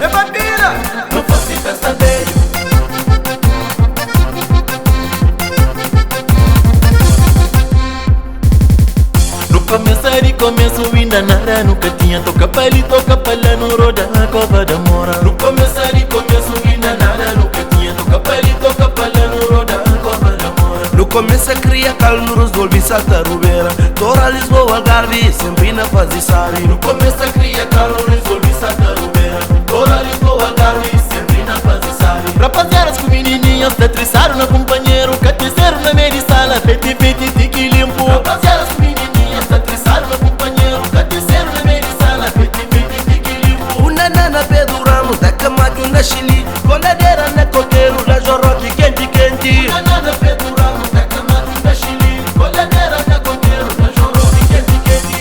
É batida. Não faço festa velho. No começo ainda nada, nunca tinha toca palito, toca pala no roda, a cova da mora. No começo ainda nada, nunca tinha toca palito, toca pala no roda, a cova da mora. No começo a cria calnuros, volvi salta rubeira. Tora Lisboa, Algarve, sempre na fase sabe. No começo a cria calnuros, volvi salta rubeira. Tora Lisboa, Algarve, sempre na fase sabe. Rapaziadas com menininhas, tetriçaram no companheiro, cateceram na meia de sala, fete, tique limpo. Rapaziadas com menininhas, tetriçaram no companheiro, cateceram na meia de sala, fete, tique limpo. Una nana Pedro Ramos, da Camacho na Chile, coladeira na Coqueiro, da Jorroque quente, quente. Una nana Pedro Ramos, da Camacho na Chile, coladeira na Coqueiro, da Jorroque quente, quente.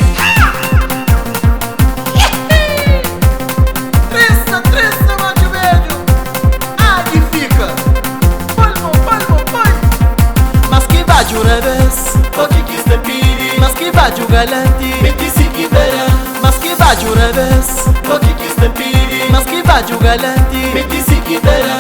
Trissa, mate velho. Ah, que fica. Palmo. Mas que vai de uma vez, o que está pedindo? Mas que vai de um galante, mete-se que verá. Mas que vai de uma vez, o que está pedindo? Mas que vai de um galante, mete-se que verá.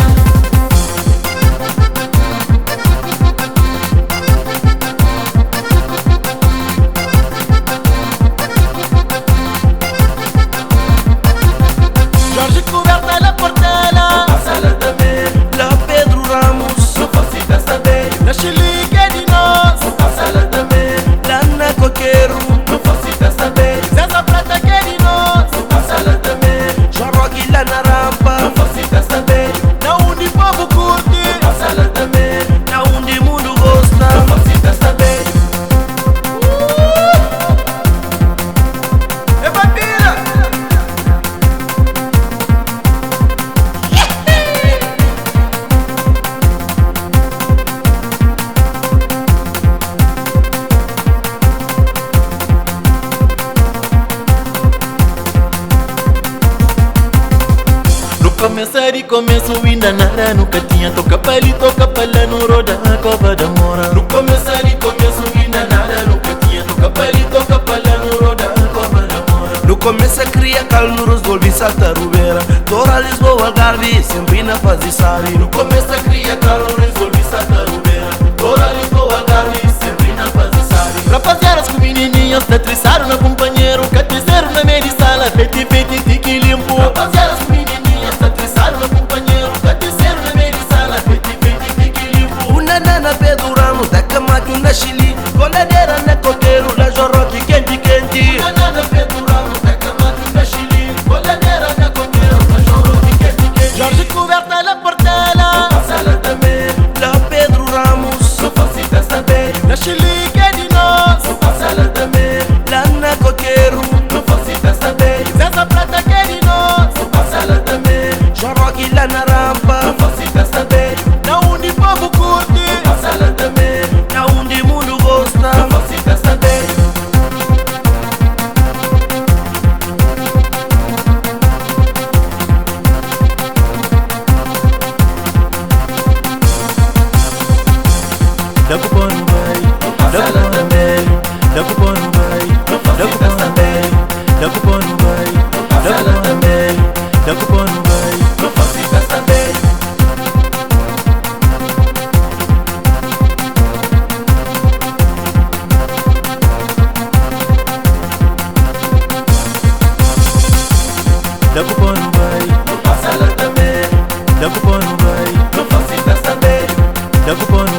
Jorge Coberta na Portela, passa-la também. La Pedro Ramos, Não faço festa velho. Na Chile que é de nós, passa-la também. lá na Coqueiro, Não faço festa velho. César Prata que é de nós, passa-la também. Jorroque lá na rampa, Não faço festa velho. Na onde o povo curte, passa-la também. na onde o mundo gosta. Não faço festa velho. É batida. Começo ainda nada, nunca tinha toca palito, toca pala no roda, a cova da mora. No começo ainda nada, nunca tinha toca palito, toca pala no roda, a cova da mora. No começo a cria calnuros, volvi salta rubeira. Tora Lisboa, Algarve, sempre na fase sabe. No começo a cria calores, volvi salta rubeira. Tora Lisboa, Algarve, sempre na fase sabe. Rapaziadas com menininhas, tetriçaram no companheiro, cateceram na meia de sala, fete, tique limpo. Rapaziadas com menininhas, tetriçaram no companheiro, cateceram na meia de sala, fete, tique limpo. Una nana Pedro Ramos, da Camacho na Chile, coladeira na Coqueiro, da Jorroque quente, quente. Una nana Pedro Ramos, da Camacho na Chile, coladeira na Coqueiro, da Jorroque quente, quente. Jorge Coberta na Portela, passa-la também. La Pedro Ramos, Não faço festa velho. Na Chile que é de nós, passa-la também. lá na Coqueiro, Não faço festa velho. César Prata que é de nós, passa-la também. Jorroque lá na rampa, Não faço festa velho. Na onde o povo curte, passa-la também. na onde o mundo gosta. Não faço festa velho. Da culpa não vai, da culpa não vai, da culpa não vai, da culpa não vai, da culpa não vai, da culpa não vai, da culpa não vai, não faço festa velho. Da culpa não vai, não passa lá também. Da culpa não vai, não faço festa velho. Da culpa não